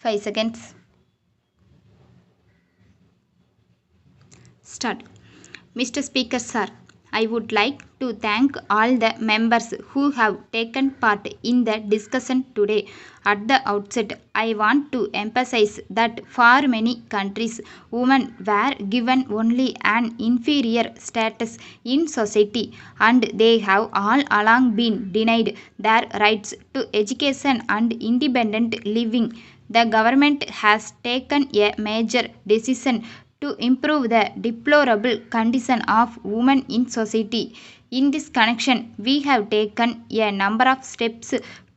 5 seconds. Start. Mr. Speaker, sir, I would like to thank all the members who have taken part in the discussion today. At the outset, I want to emphasize that for many countries, women were given only an inferior status in society and they have all along been denied their rights to education and independent living. The government has taken a major decision to improve the deplorable condition of women in society. In this connection, we have taken a number of steps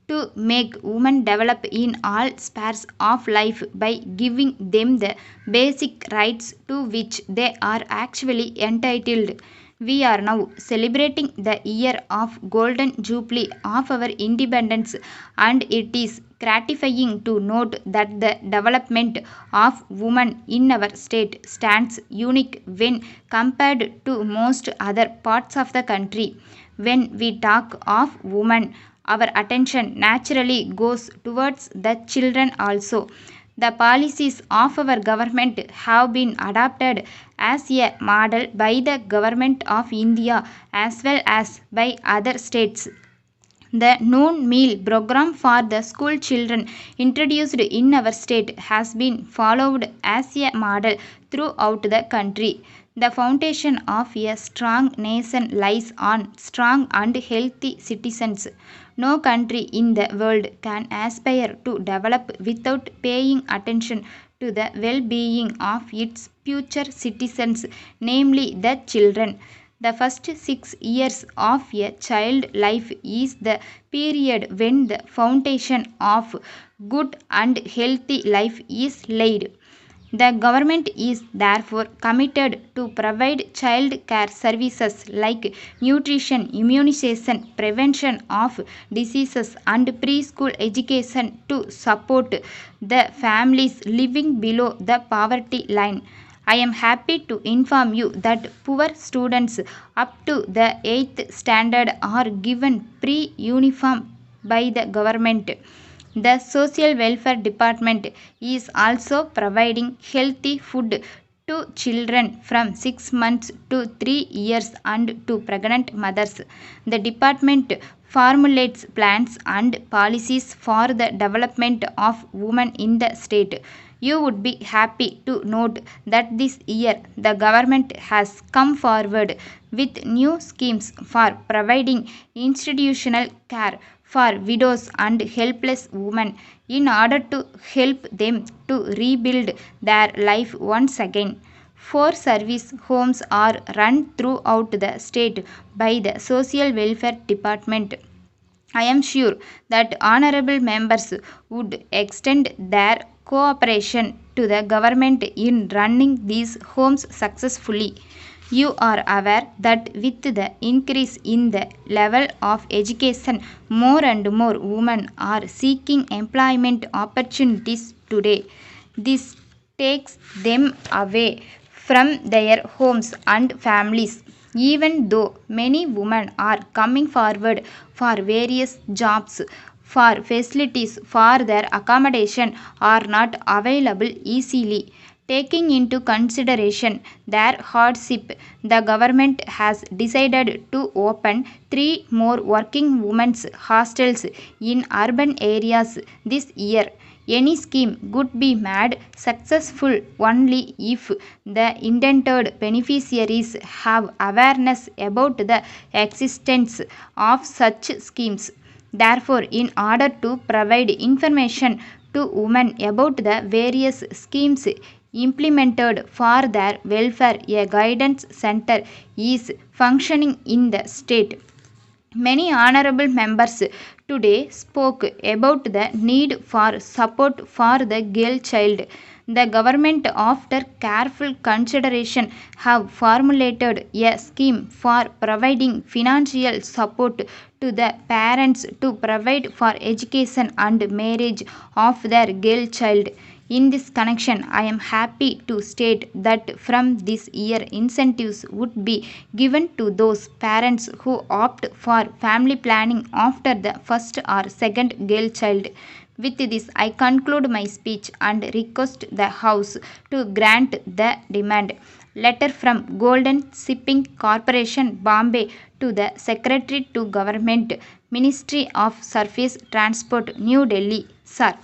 to make women develop in all spheres of life by giving them the basic rights to which they are actually entitled. We are now celebrating the year of Golden Jubilee of our independence, and it is gratifying to note that the development of women in our state stands unique when compared to most other parts of the country. When we talk of women, our attention naturally goes towards the children also. The policies of our government have been adopted as a model by the Government of India as well as by other states. The noon meal program for the school children introduced in our state has been followed as a model throughout the country. The foundation of a strong nation lies on strong and healthy citizens. No country in the world can aspire to develop without paying attention to the well being of its future citizens, namely the children. The first 6 years of a child life is the period when the foundation of good and healthy life is laid. The government is therefore committed to provide child care services like nutrition, immunization, prevention of diseases, and preschool education to support the families living below the poverty line. I am happy to inform you that poor students up to the 8th standard are given pre-uniform by the government. The Social Welfare Department is also providing healthy food to children from 6 months to 3 years and to pregnant mothers. The department formulates plans and policies for the development of women in the state. You would be happy to note that this year the government has come forward with new schemes for providing institutional care for widows and helpless women in order to help them to rebuild their life once again. 4 service homes are run throughout the state by the Social Welfare Department. I am sure that honorable members would extend their cooperation to the government in running these homes successfully. You are aware that with the increase in the level of education, more and more women are seeking employment opportunities today. This takes them away from their homes and families. Even though many women are coming forward for various jobs, for facilities for their accommodation are not available easily. Taking into consideration their hardship, the government has decided to open 3 more working women's hostels in urban areas this year. Any scheme could be made successful only if the intended beneficiaries have awareness about the existence of such schemes. Therefore, in order to provide information to women about the various schemes implemented for their welfare, a guidance center is functioning in the state. Many honorable members today spoke about the need for support for the girl child. The government, after careful consideration, have formulated a scheme for providing financial support to the parents to provide for education and marriage of their girl child. In this connection, I am happy to state that from this year, incentives would be given to those parents who opt for family planning after the first or second girl child. With this, I conclude my speech and request the House to grant the demand. Letter from Golden Shipping Corporation, Bombay, to the Secretary to Government, Ministry of Surface Transport, New Delhi. Sir,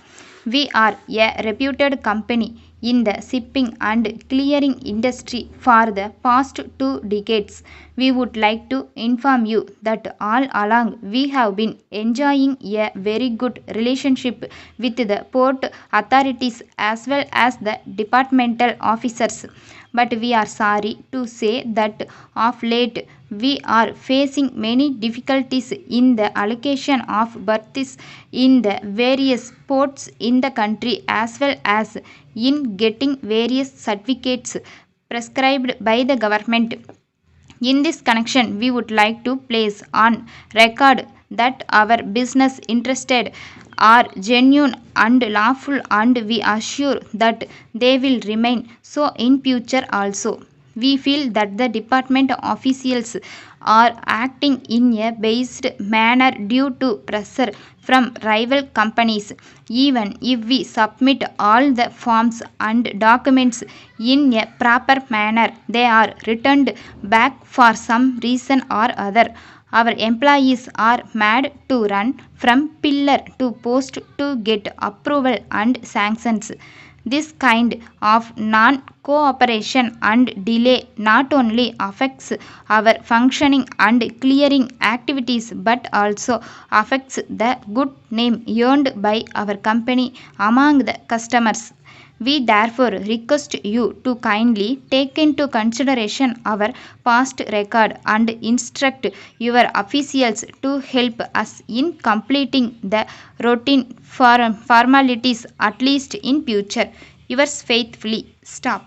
we are a reputed company in the shipping and clearing industry for the past 2 decades. We would like to inform you that all along we have been enjoying a very good relationship with the port authorities as well as the departmental officers. But we are sorry to say that of late we are facing many difficulties in the allocation of berths in the various ports in the country as well as in getting various certificates prescribed by the government. In this connection, we would like to place on record that our business interested are genuine and lawful, and we assure that they will remain so in future also. We feel that the department officials are acting in a biased manner due to pressure from rival companies. Even if we submit all the forms and documents in a proper manner, they are returned back for some reason or other. Our employees are mad to run from pillar to post to get approval and sanctions. This kind of non cooperation and delay not only affects our functioning and clearing activities but also affects the good name earned by our company among the customers. We therefore request you to kindly take into consideration our past record and instruct your officials to help us in completing the routine formalities at least in future. Yours faithfully, Stop.